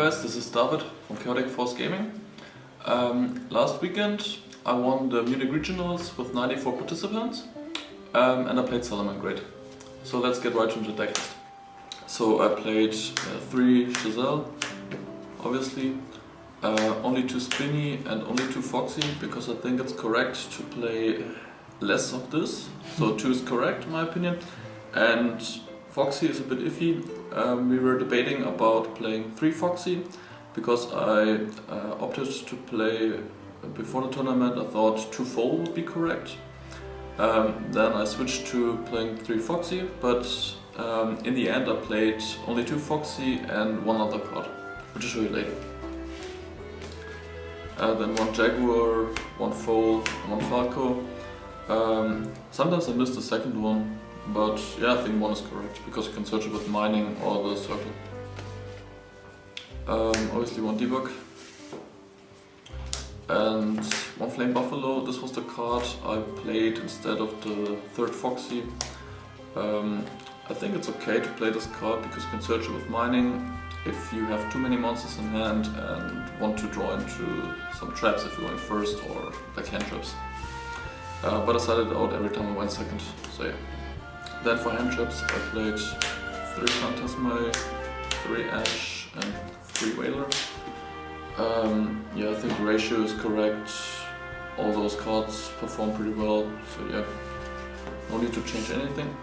guys, this is David from Chaotic Force Gaming. Last weekend I won the Munich regionals with 94 participants and I played Salamangreat. So let's get right into the deck list. So I played 3 Giselle, obviously, only 2 Spinny and only 2 Foxy, because I think it's correct to play less of this. So 2 is correct in my opinion, and Foxy is a bit iffy. We were debating about playing 3 Foxy because I opted to play before the tournament. I thought 2 Foal would be correct. Then I switched to playing 3 Foxy, but in the end I played only 2 Foxy and 1 other card, which I'll show you later. Then 1 Jaguar, 1 Foal, 1 Falco. Sometimes I missed the second one, but yeah, I think 1 is correct because you can search it with mining or the circle. Obviously 1 debug and 1 flame buffalo. This was the card I played instead of the 3rd Foxy. I think it's okay to play this card because you can search it with mining if you have too many monsters in hand and want to draw into some traps if you're going first, or like hand traps. But I started out every time I went second, so yeah. Then for hand traps I played 3 Phantasma, 3 Ash and 3 Whaler. Yeah, I think the ratio is correct. All those cards perform pretty well, so yeah, no need to change anything.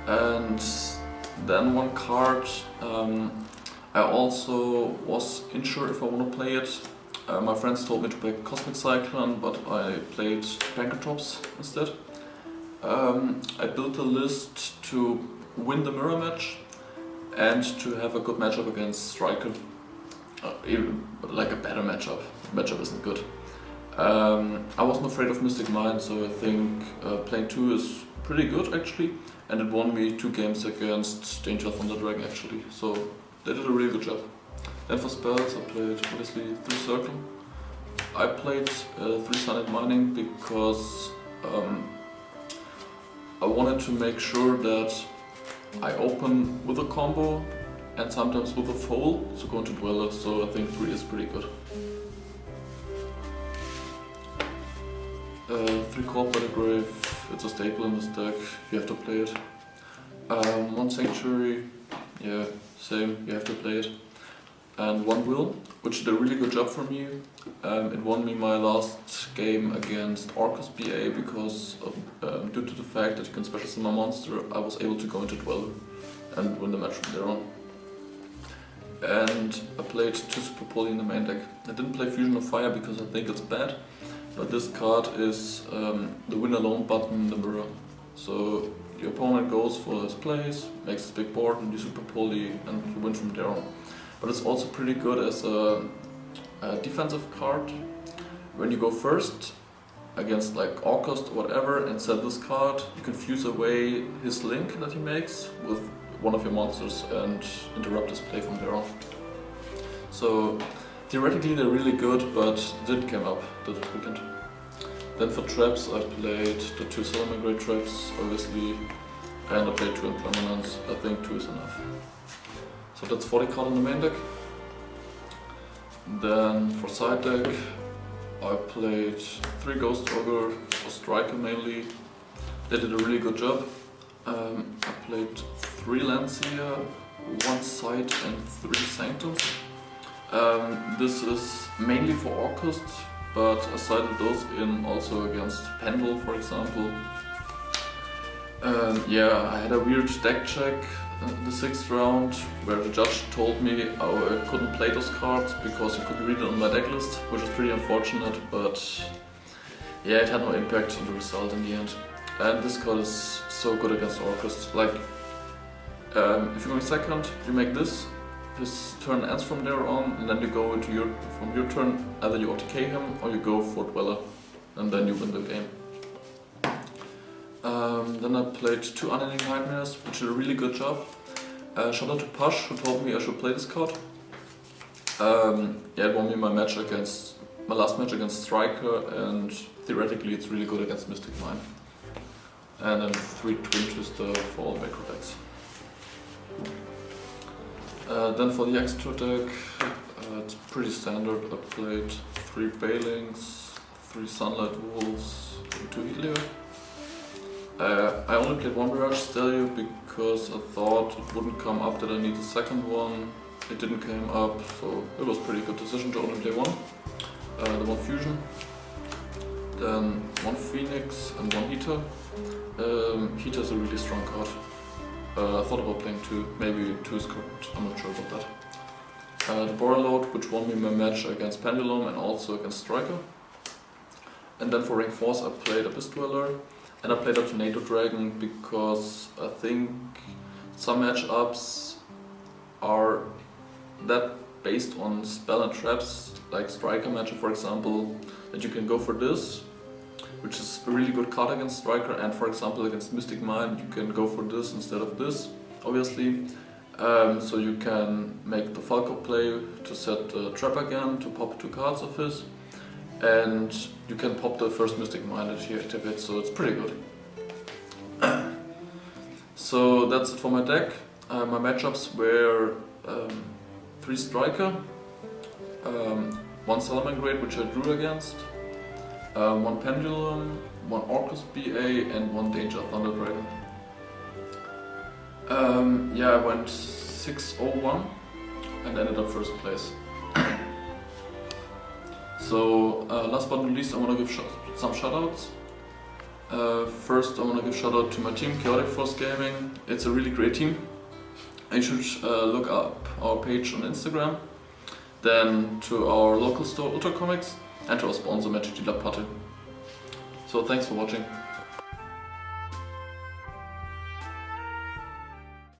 And then 1 card, I also was unsure if I want to play it. My friends told me to play Cosmic Cyclone, but I played Bankertops instead. I built a list to win the mirror match and to have a good matchup against Striker. Even like a better matchup. The matchup isn't good. I wasn't afraid of Mystic Mind, so I think playing 2 is pretty good actually, and it won me 2 games against Danger Thunder Dragon actually, so they did a really good job. Then for spells I played obviously 3 Circle. I played 3 Sunnet Mining because I wanted to make sure that I open with a combo and sometimes with a foal, so go into Dweller, so I think 3 is pretty good. 3 Call by the Grave, it's a staple in this deck, you have to play it. 1 Sanctuary, yeah, same, you have to play it. And 1 Will, which did a really good job for me. It won me my last game against Orcus BA because due to the fact that you can special summon a monster, I was able to go into Dweller and win the match from there on. And I played 2 Super Poly in the main deck. I didn't play Fusion of Fire because I think it's bad, but this card is the win alone button in the mirror. So your opponent goes for his plays, makes his big board, and you Super Poly and you win from there on. But it's also pretty good as a defensive card. When you go first against like Orcust or whatever and set this card, you can fuse away his link that he makes with one of your monsters and interrupt his play from there on. So theoretically they're really good, but didn't come up this weekend. Then for traps I played the 2 Salamangreat traps obviously, and I played 2 Impermanence. I think 2 is enough. So that's 40 card in the main deck. Then for side deck I played 3 Ghost Ogre for Striker mainly. They did a really good job. I played 3 Lancia, 1 Sight and 3 Sanctums. This is mainly for Orcust, but I sided those in also against Pendle for example. Yeah, I had a weird deck check in the 6th round where the judge told me I couldn't play those cards because he couldn't read it on my deck list, which is pretty unfortunate, but yeah, it had no impact on the result in the end. And this card is so good against Orcust. Like, if you're going second, you make this, his turn ends from there on, and then you go into from your turn, either you OTK him or you go for Dweller, and then you win the game. Then I played 2 Unending Nightmares, which did a really good job. Shout out to Push, who told me I should play this card. Yeah, it won me my last match against Striker, and theoretically it's really good against Mystic Mind. And then 3 Twin Twister for all macro decks. Then for the extra deck, it's pretty standard. I played 3 Balings, 3 Sunlight Wolves, and 2 Helio. I only played 1 Mirage Stereo because I thought it wouldn't come up that I need a second one. It didn't come up, so it was a pretty good decision to only play 1. The 1 Fusion, then 1 Phoenix and 1 Heater. Heater is a really strong card. I thought about playing 2, maybe 2 is good, I'm not sure about that. The Borreload, which won me my match against Pendulum and also against Striker. And then for rank 4s I played Abyss Dweller, and I played a Tornado Dragon because I think some matchups are that based on spell and traps, like Striker matchup for example, that you can go for this, which is a really good card against Striker, and for example against Mystic Mind you can go for this instead of this, obviously. So you can make the Falco play to set the trap again, to pop 2 cards of his, and you can pop the first Mystic Mind that he activates, so it's pretty good. So that's it for my deck. My matchups were 3 Striker, 1 Salamangreat which I drew against, 1 Pendulum, 1 Orcus BA and 1 Danger Thunder Dragon. Yeah, I went 6-0-1 and ended up first place. So last but not least I want to give some shoutouts. First I want to give shoutout to my team, Chaotic Force Gaming. It's a really great team. You should look up our page on Instagram. Then to our local store Ultra Comics and to our sponsor Magic Dealer Party. So thanks for watching.